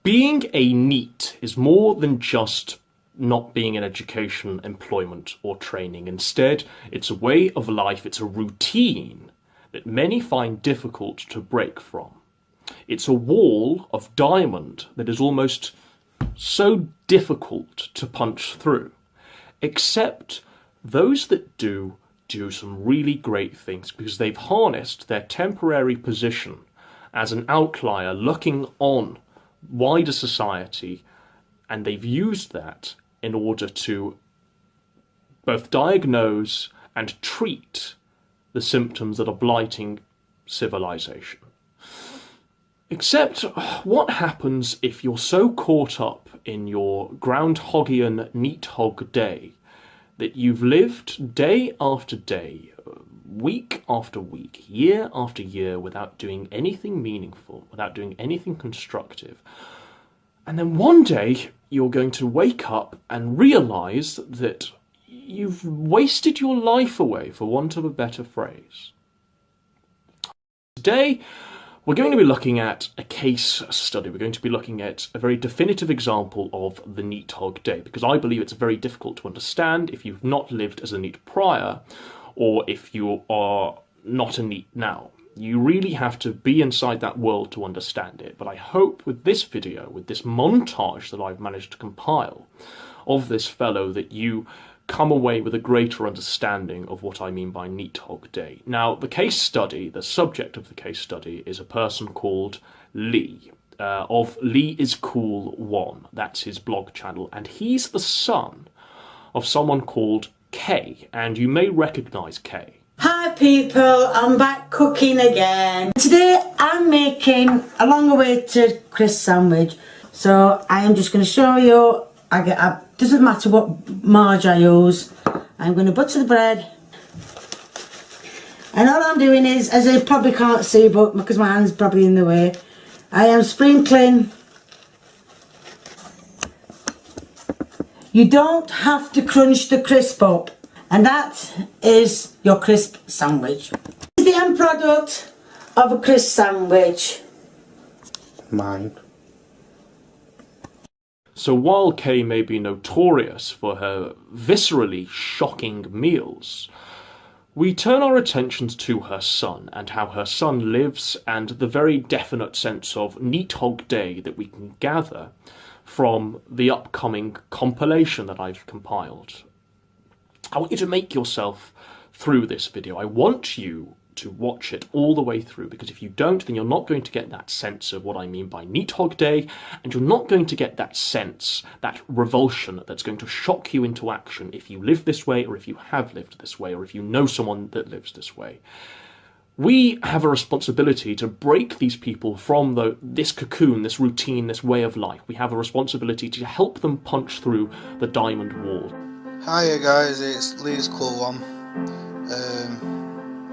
Being a NEET is more than just not being in education, employment or training. Instead, it's a way of life, it's a routine that many find difficult to break from. It's a wall of diamond that is almost so difficult to punch through. Except those that do some really great things because they've harnessed their temporary position as an outlier looking on wider society, and they've used that in order to both diagnose and treat the symptoms that are blighting civilization. Except, what happens if you're so caught up in your Groundhogian Neethog day that you've lived day after day, week after week, year after year, without doing anything meaningful, without doing anything constructive. And then one day you're going to wake up and realise that you've wasted your life away, for want of a better phrase. Today, we're going to be looking at a case study. We're going to be looking at a very definitive example of the Neethog day, because I believe it's very difficult to understand if you've not lived as a NEET prior, or if you are not a NEET now. You really have to be inside that world to understand it. But I hope with this video, with this montage that I've managed to compile of this fellow, that you come away with a greater understanding of what I mean by Neethog Day. Now, the case study, the subject of the case study, is a person called Lee, of Lee is Cool 1. That's his blog channel, and he's the son of someone called Kay, and you may recognise Kay. Hi people, I'm back cooking again. Today I'm making a long way to crisp sandwich. So I am just going to show you, doesn't matter what marge I use, I'm going to butter the bread. And all I'm doing is, as you probably can't see but because my hand's probably in the way, I am sprinkling. You don't have to crunch the crisp up. And that is your crisp sandwich. This is the end product of a crisp sandwich. Mine. So while Kay may be notorious for her viscerally shocking meals, we turn our attentions to her son and how her son lives, and the very definite sense of Neethog Day that we can gather from the upcoming compilation that I've compiled. I want you to make yourself through this video. I want you to watch it all the way through, because if you don't, then you're not going to get that sense of what I mean by Neethog Day, and you're not going to get that sense, that revulsion that's going to shock you into action if you live this way, or if you have lived this way, or if you know someone that lives this way. We have a responsibility to break these people from this cocoon, this routine, this way of life. We have a responsibility to help them punch through the diamond wall. Hiya guys, it's Lee's Cool 1,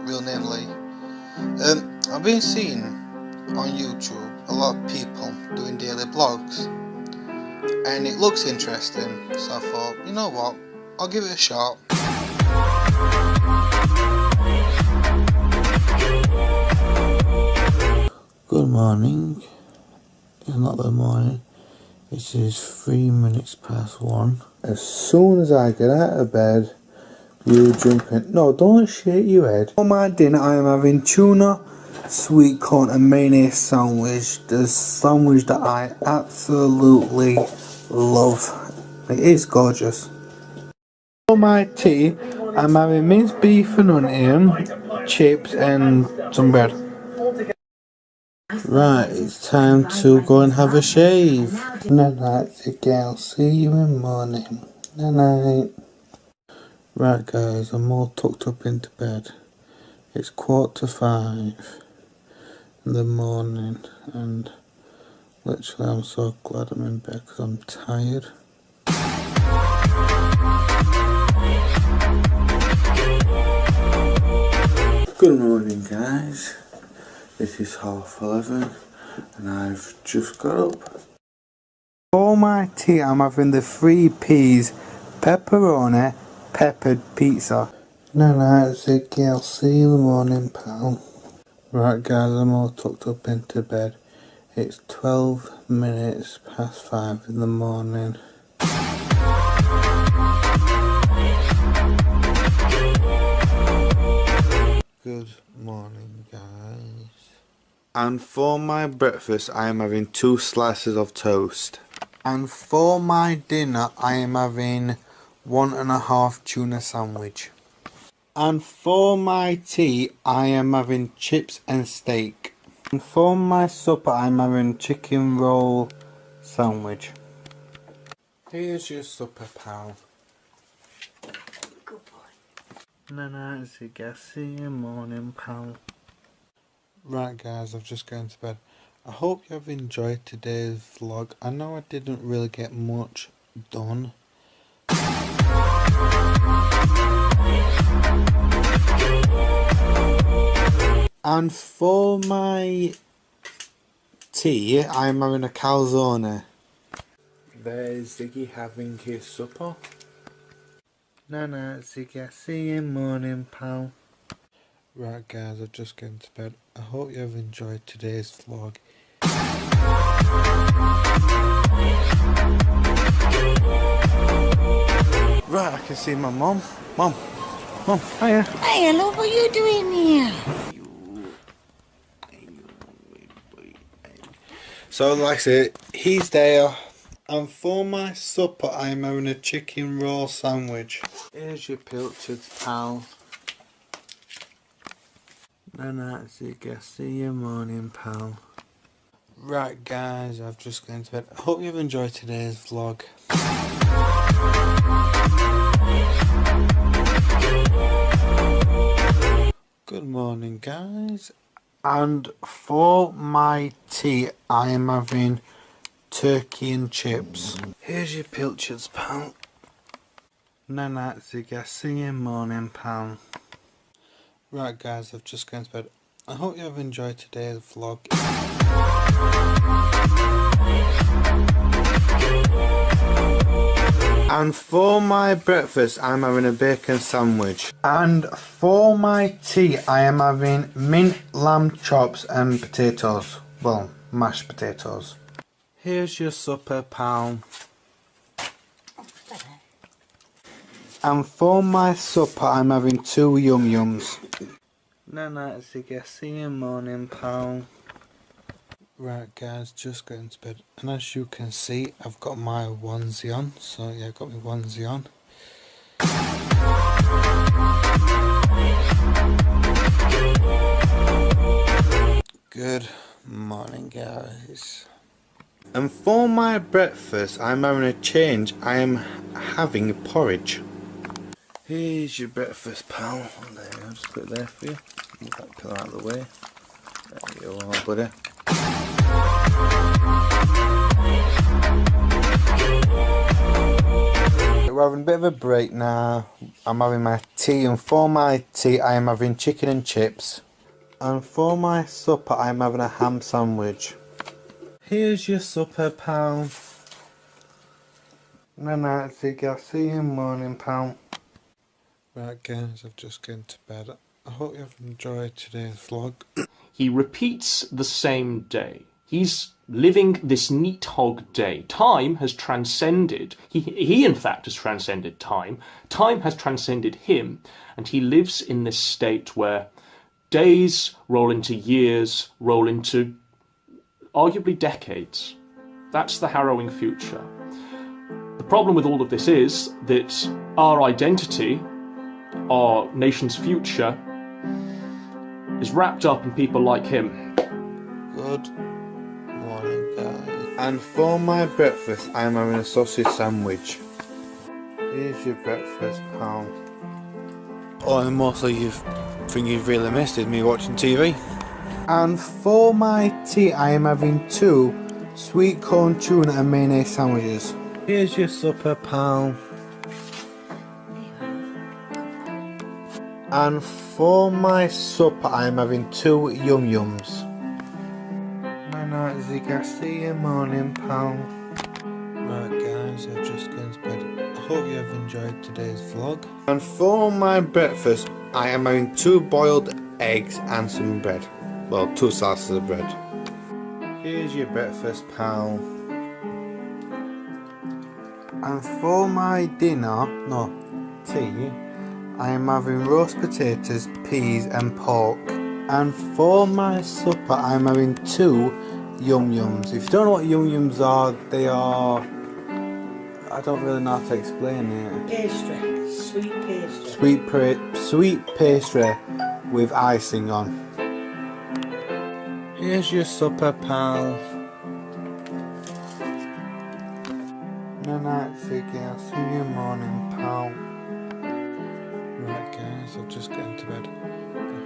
real name Lee. I've been seeing on YouTube a lot of people doing daily blogs, and it looks interesting, so I thought, you know what, I'll give it a shot. Good morning. It's not the morning. It is 3 minutes past 1. As soon as I get out of bed, you jump in. No, don't shake your head. For my dinner, I am having tuna, sweet corn and mayonnaise sandwich. The sandwich that I absolutely love. It is gorgeous. For my tea, I'm having minced beef and onion, chips and some bread. Right, it's time to go and have a shave. Night night again, I'll see you in the morning. Night night. Right guys, I'm all tucked up into bed. It's 4:45 in the morning, and literally I'm so glad I'm in bed because I'm tired. Good morning guys. This is 11:30 and I've just got up. For my tea I'm having the 3 peas, pepperoni, peppered pizza. No, Ziggy, I'll see you in the morning, pal. Right guys, I'm all tucked up into bed. It's 12 minutes past 5 in the morning. Good morning guys. And for my breakfast I am having 2 slices of toast. And for my dinner I am having 1.5 tuna sandwich. And for my tea I am having chips and steak. And for my supper I'm having chicken roll sandwich. Here's your supper, pal. Good boy. No, Ziggy, I'll see you in the morning, pal. Right guys, I've just gone to bed. I hope you have enjoyed today's vlog. I know I didn't really get much done. And for my tea, I'm having a calzone. There's Ziggy having his supper. No, Ziggy, I'll see you in the morning, pal. Right guys, I've just gone to bed. I hope you have enjoyed today's vlog. Right, I can see my mum. Mum, hiya. Hey, hello, what are you doing here? So like I said, he's there. And for my supper, I'm having a chicken roll sandwich. Here's your pilchards, pal. No, Ziggy, I'll see you morning, pal. Right guys, I've just gone to bed. I hope you've enjoyed today's vlog. Good morning guys. And for my tea I am having turkey and chips. Here's your pilchards, pal. No, Ziggy, I'll see you morning, pal. Right guys, I've just gone to bed. I hope you have enjoyed today's vlog. And for my breakfast I'm having a bacon sandwich. And for my tea I am having mint lamb chops and potatoes. Well, mashed potatoes. Here's your supper, pal. And for my supper I'm having 2 yum yums. No, Ziggy, I'll see you in the morning, pal. Right guys, just getting to bed. And as you can see, I've got my onesie on. So yeah, I've got my onesie on. Good morning guys. And for my breakfast, I'm having a change. I am having porridge. Here's your breakfast, pal. There, I'll just put it there for you. Move that pillow out of the way. There you are, buddy. We're having a bit of a break now. I'm having my tea, and for my tea, I am having chicken and chips. And for my supper, I'm having a ham sandwich. Here's your supper, pal. No, Ziggy, I'll see you in the morning, pal. Right guys, I've just gone to bed. I hope you have enjoyed today's vlog. He repeats the same day. He's living this Neethog day. Time has transcended. He in fact has transcended time. Time has transcended him, and he lives in this state where days roll into years, roll into arguably decades. That's the harrowing future. The problem with all of this is that our identity, our nation's future, is wrapped up in people like him. Good morning, guys. And for my breakfast, I'm having a sausage sandwich. Here's your breakfast, pal. Oh, and mostly you think you've really missed is me watching TV. And for my tea, I am having 2 sweet corn tuna and mayonnaise sandwiches. Here's your supper, pal. And for my supper, I am having 2 yum yums. Ziggy, see you morning, pal. Right guys, I've just gone to bed. I hope you have enjoyed today's vlog. And for my breakfast, I am having 2 boiled eggs and some bread. Well, 2 slices of bread. Here's your breakfast, pal. And for my dinner, no, tea, I am having roast potatoes, peas and pork. And for my supper, I'm having 2 yum yums. If you don't know what yum yums are, they are... I don't really know how to explain it. Pastry. Sweet pastry. Sweet pastry with icing on. Here's your supper, pal. Good night, Ziggy. I'll see you morning, pal. Right guys, I'll just get into bed. I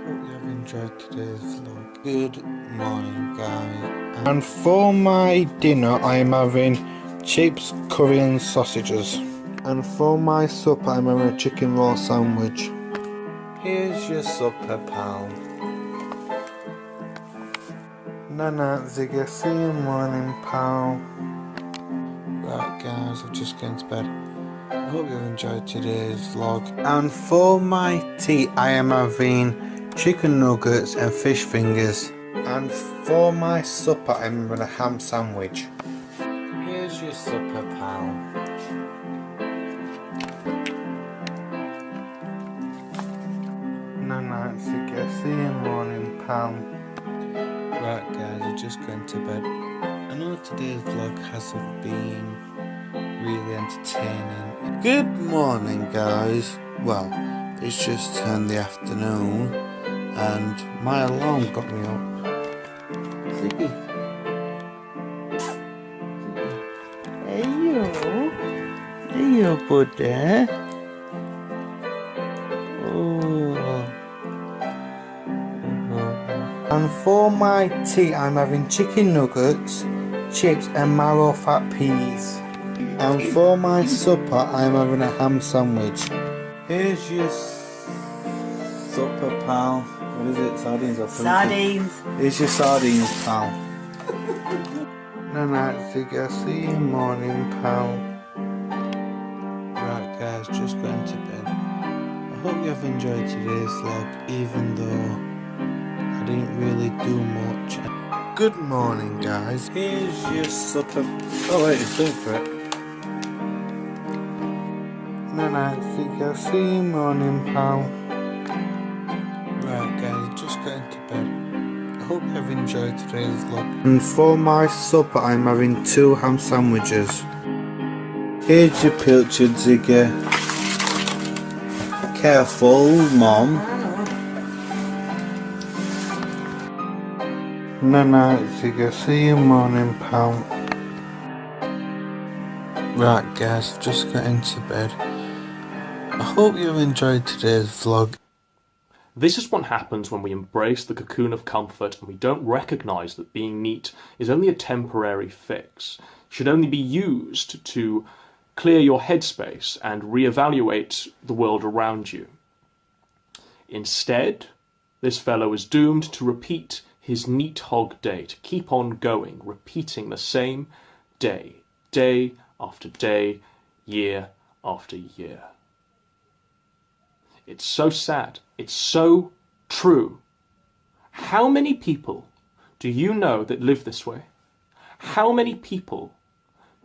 hope you have enjoyed today's vlog. Good morning, guys. And for my dinner, I am having chips, curry and sausages. And for my supper, I'm having a chicken roll sandwich. Here's your supper, pal. Night night, Ziggy. See you morning, pal. Right guys, I've just gone to bed. I hope you enjoyed today's vlog. And for my tea, I am having chicken nuggets and fish fingers. And for my supper, I'm having a ham sandwich. Here's your supper, pal. Night night, Ziggy. See you morning, pal. Right guys, I've just gone to bed. I know today's vlog hasn't been really entertaining. Good morning guys. Well, it's just turned the afternoon and my alarm got me up. Ziggy. Hey you. Hey you, buddy. And for my tea, I'm having chicken nuggets, chips and marrow fat peas. And for my supper, I'm having a ham sandwich. Here's your supper, pal. What is it? Sardines or something? Sardines. Here's your sardines, pal. Night night, Ziggy. See you morning, pal. Right, guys, just going to bed. I hope you have enjoyed today's vlog, even though I didn't really do much. Good morning guys. Here's your supper. Oh wait, it's different. Night night, Ziggy. See you morning, pal. Right guys, just going to bed. I hope you have enjoyed today's vlog. And for my supper, I'm having 2 ham sandwiches. Here's your pilchard, Ziggy. Careful, Mom. Night night, Ziggy. See you morning, pal. Right guys, I've just got into bed. I hope you have enjoyed today's vlog. This is what happens when we embrace the cocoon of comfort and we don't recognise that being neat is only a temporary fix. It should only be used to clear your headspace and reevaluate the world around you. Instead, this fellow is doomed to repeat his Neethog day, to keep on going, repeating the same day, day after day, year after year. It's so sad. It's so true. How many people do you know that live this way? How many people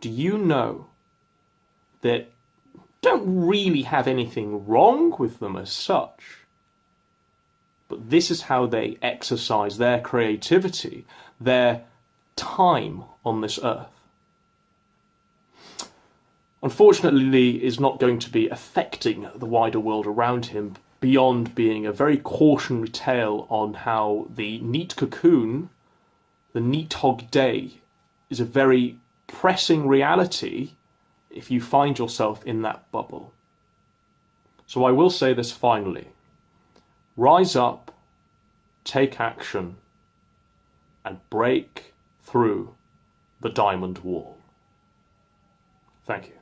do you know that don't really have anything wrong with them as such? But this is how they exercise their creativity, their time on this earth. Unfortunately, Lee is not going to be affecting the wider world around him beyond being a very cautionary tale on how the neat cocoon, the Neethog day, is a very pressing reality if you find yourself in that bubble. So I will say this finally. Rise up, take action, and break through the diamond wall. Thank you.